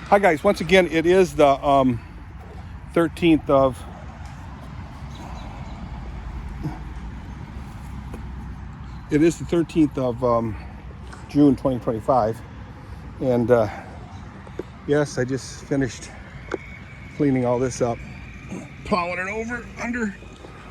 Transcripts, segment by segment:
Hi guys, once again, it is the 13th of June 2025, and yes, I just finished cleaning all this up, plowing it over under.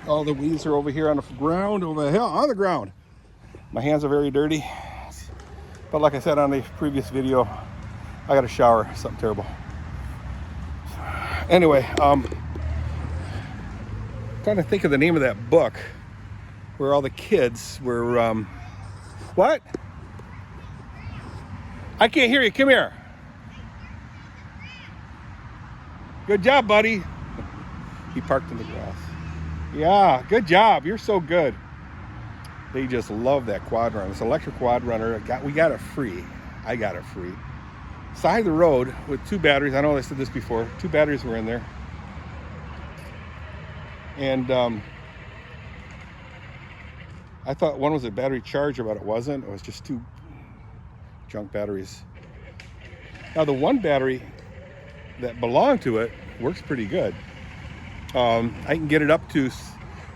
All the weeds are over here on the ground, over the hill, on the ground. My hands are very dirty, but like I said on the previous video, I got a shower, something terrible. Anyway, trying to think of the name of that book where all the kids were, what? I can't hear you, come here. Good job, buddy. He parked in the grass. Yeah, good job, you're so good. They just love that quad runner. It's an electric quad runner. We got it free. I got it free. Side of the road with 2 batteries. I know I said this before. 2 batteries were in there. And I thought one was a battery charger, but it wasn't. It was just 2 junk batteries. Now the one battery that belonged to it works pretty good. I can get it up to,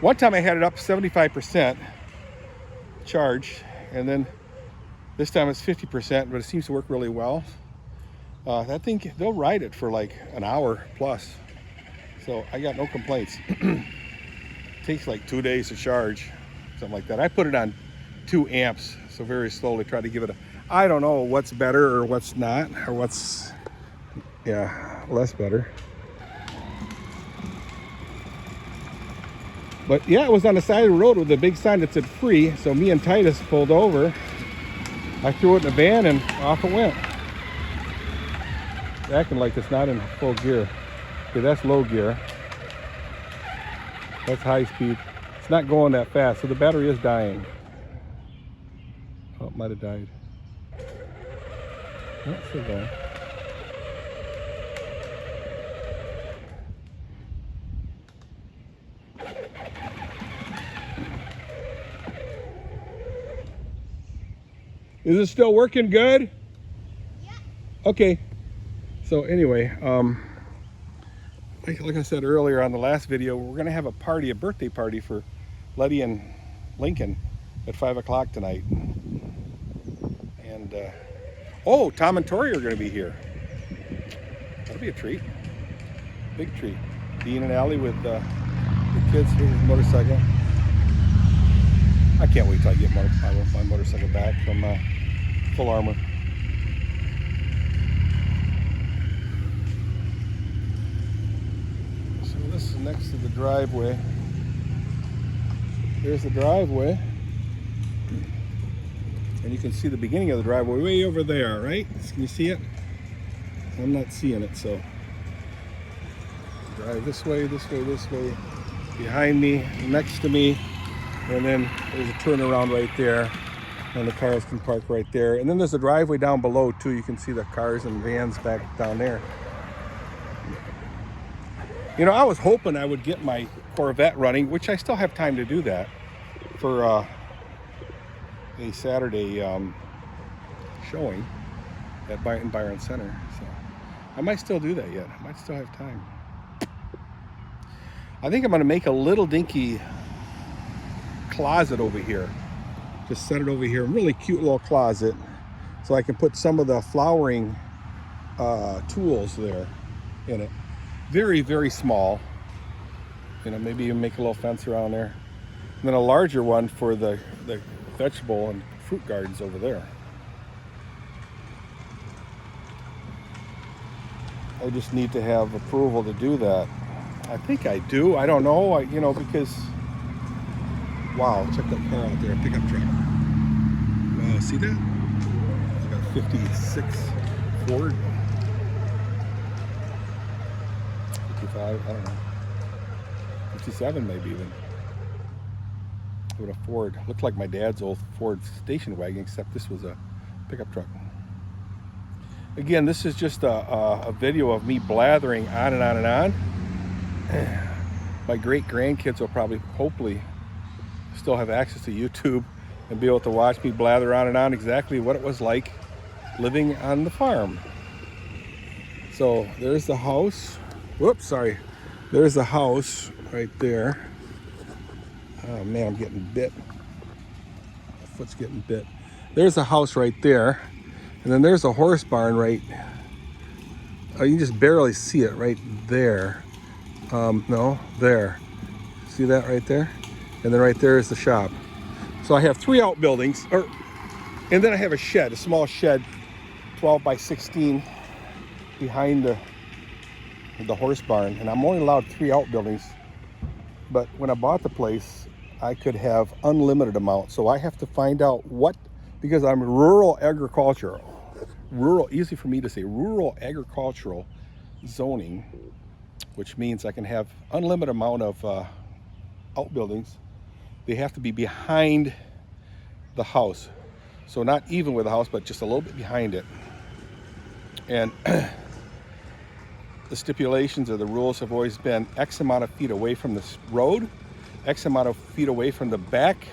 one time I had it up 75% charge, and then this time it's 50%, but it seems to work really well. That thing, they'll ride it for like an hour plus, so I got no complaints. It takes like 2 days to charge, something like that. I put it on 2 amps, so very slowly try to give it a, I don't know what's better or what's not, or what's, yeah, less better. But yeah, it was on the side of the road with a big sign that said free, so me and Titus pulled over. I threw it in the van and off it went. Acting like it's not in full gear. Okay, that's low gear. That's high speed. It's not going that fast, so the battery is dying. Oh, it might have died. Oh, it's still going. Is it still working good? Yeah. Okay. So anyway, like I said earlier on the last video, we're gonna have a party, a birthday party for Letty and Lincoln at 5 o'clock tonight. And oh, Tom and Tori are gonna be here. That'll be a treat, big treat. Dean and Allie with the kids here with motorcycle. I can't wait till I get my motorcycle back from Full Armor. This is next to the driveway. There's the driveway. And you can see the beginning of the driveway way over there, right? Can you see it? I'm not seeing it, so drive this way, this way, this way. Behind me, next to me, and then there's a turnaround right there, and the cars can park right there. And then there's a driveway down below too. You can see the cars and vans back down there. You know, I was hoping I would get my Corvette running, which I still have time to do that, for a Saturday showing at Byron Center. So I might still do that yet. I might still have time. I think I'm going to make a little dinky closet over here. Just set it over here, a really cute little closet, so I can put some of the flowering tools there in it. Very, very small. You know, maybe even make a little fence around there. And then a larger one for the vegetable and fruit gardens over there. I just need to have approval to do that. I think I do. I don't know. You know, because wow, check that car out there, a pickup truck. Wow, see that? It's got a 56 Ford. 55, I don't know. 57 maybe even. With a Ford. Looked like my dad's old Ford station wagon, except this was a pickup truck. Again, this is just a video of me blathering on and on and on. My great grandkids will probably, hopefully, still have access to YouTube and be able to watch me blather on and on exactly what it was like living on the farm. So there's the house. Whoops, sorry. There's the house right there. Oh man, I'm getting bit. My foot's getting bit. There's the house right there. And then there's a horse barn right. Oh, you can just barely see it right there. No, there. See that right there? And then right there is the shop. So I have 3 outbuildings, and then I have a shed, a small shed, 12 by 16 behind the horse barn. And I'm only allowed 3 outbuildings. But when I bought the place, I could have unlimited amount. So I have to find out what, because I'm rural agricultural, easy for me to say, rural agricultural zoning, which means I can have unlimited amount of outbuildings. They have to be behind the house. So not even with the house, but just a little bit behind it. And the stipulations or the rules have always been X amount of feet away from this road, X amount of feet away from the back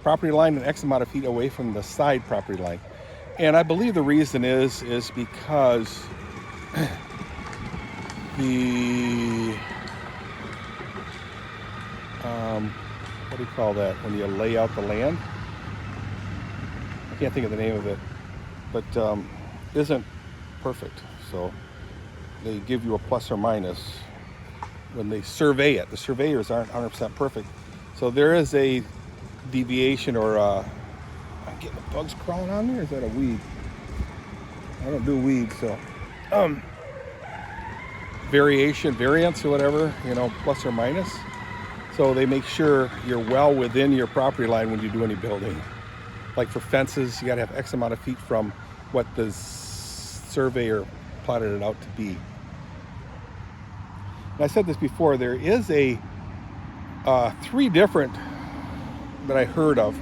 property line, and X amount of feet away from the side property line. And I believe the reason is because the what do you call that when you lay out the land? I can't think of the name of it, but isn't perfect. So they give you a plus or minus when they survey it. The surveyors aren't 100% perfect. So there is a deviation, or I'm getting the bugs crawling on me, or is that a weed? I don't do weeds, so variance or whatever, plus or minus. So they make sure you're well within your property line when you do any building. Like for fences, you got to have X amount of feet from what the surveyor plotted it out to be. And I said this before, there is a 3 different that I heard of,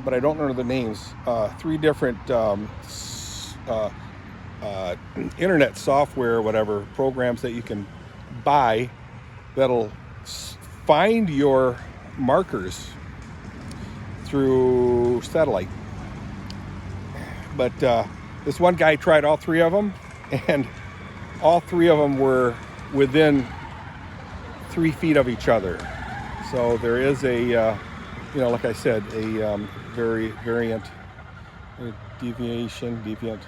but I don't know the names, 3 different internet software or whatever programs that you can buy that'll find your markers through satellite. But this one guy tried all 3 of them, and all 3 of them were within 3 feet of each other. So there is a, like I said, a deviant,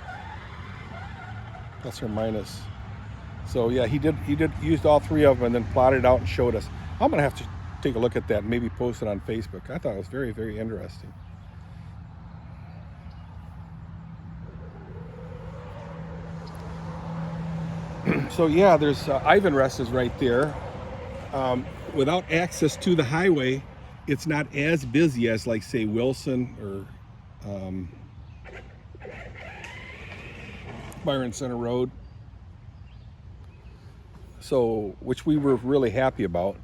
plus or minus. So yeah, he used all 3 of them and then plotted it out and showed us. I'm gonna have to take a look at that and maybe post it on Facebook. I thought it was very, very interesting. So yeah, there's Ivan Rest is right there. Without access to the highway, it's not as busy as, like, say, Wilson or Byron Center Road. So, which we were really happy about.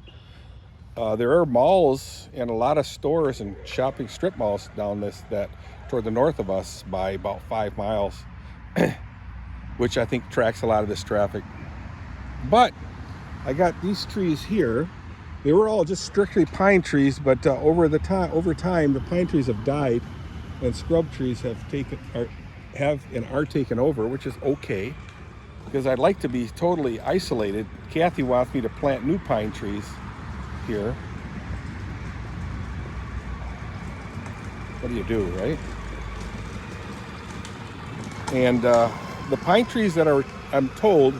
There are malls and a lot of stores and shopping strip malls down that toward the north of us by about 5 miles, which I think tracks a lot of this traffic. But I got these trees here. They were all just strictly pine trees, but over time, the pine trees have died, and scrub trees are taken over, which is okay, because I'd like to be totally isolated. Kathy wants me to plant new pine trees here. What do you do, right? And the pine trees that are, I'm told,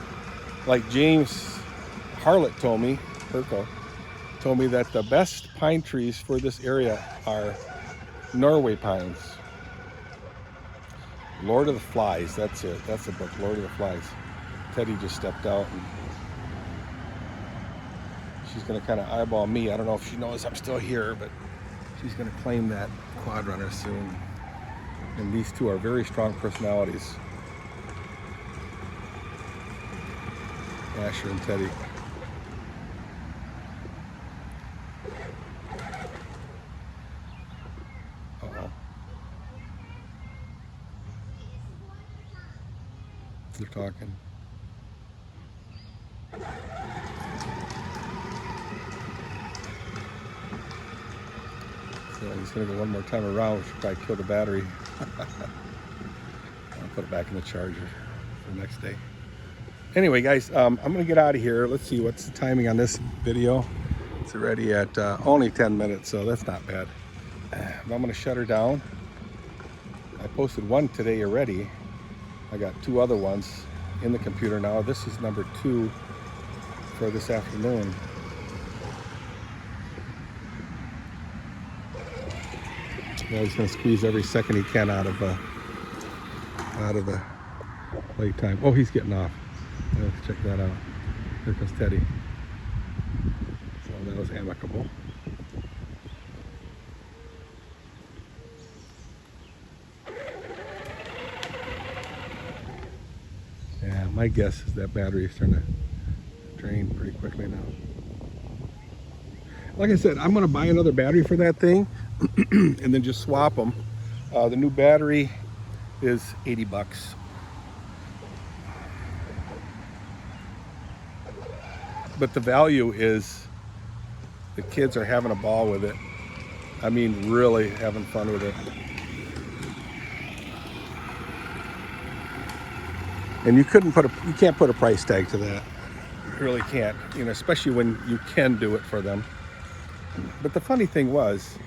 like James Harlett told me, Herco, told me that the best pine trees for this area are Norway pines. Lord of the Flies, that's it. That's the book, Lord of the Flies. Teddy just stepped out, and she's going to kind of eyeball me. I don't know if she knows I'm still here, but she's going to claim that quad runner soon. And these 2 are very strong personalities, Asher and Teddy. Uh-oh. They're talking. So I'm just going to go one more time around, which will probably kill the battery. I'll put it back in the charger for the next day. Anyway, guys, I'm gonna get out of here. Let's see what's the timing on this video. It's already at only 10 minutes, so that's not bad. I'm gonna shut her down. I posted one today already. I got 2 other ones in the computer now. This is number 2 for this afternoon. Yeah, he's gonna squeeze every second he can out of the playtime. Oh, he's getting off. Let's check that out. Here comes Teddy. So that was amicable. Yeah, my guess is that battery is starting to drain pretty quickly now. Like I said, I'm going to buy another battery for that thing and then just swap them. The new battery is 80 bucks. But the value is the kids are having a ball with it. I mean, really having fun with it. And you can't put a price tag to that. You really can't, you know, especially when you can do it for them. But the funny thing was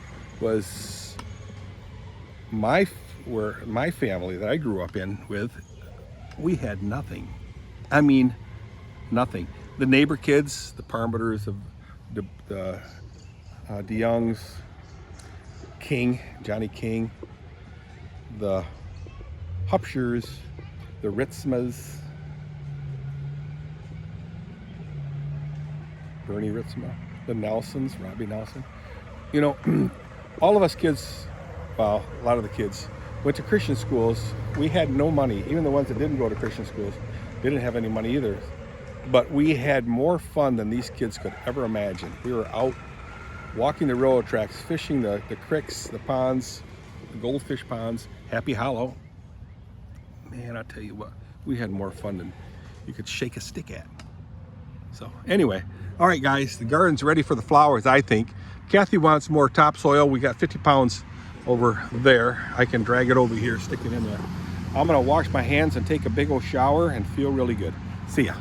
my family that I grew up with, we had nothing. I mean, nothing. The neighbor kids, the Parmeters of the DeYoungs, King, Johnny King, the Hupshers, the Ritzmas, Bernie Ritzma, the Nelsons, Robbie Nelson. You know, all of us kids, well, a lot of the kids went to Christian schools. We had no money. Even the ones that didn't go to Christian schools, they didn't have any money either. But we had more fun than these kids could ever imagine. We were out walking the railroad tracks, fishing the creeks, the ponds, the goldfish ponds, Happy Hollow. Man, I tell you what, we had more fun than you could shake a stick at. So anyway, all right, guys, the garden's ready for the flowers, I think. Kathy wants more topsoil. We got 50 pounds over there. I can drag it over here, stick it in there. I'm gonna wash my hands and take a big old shower and feel really good. See ya.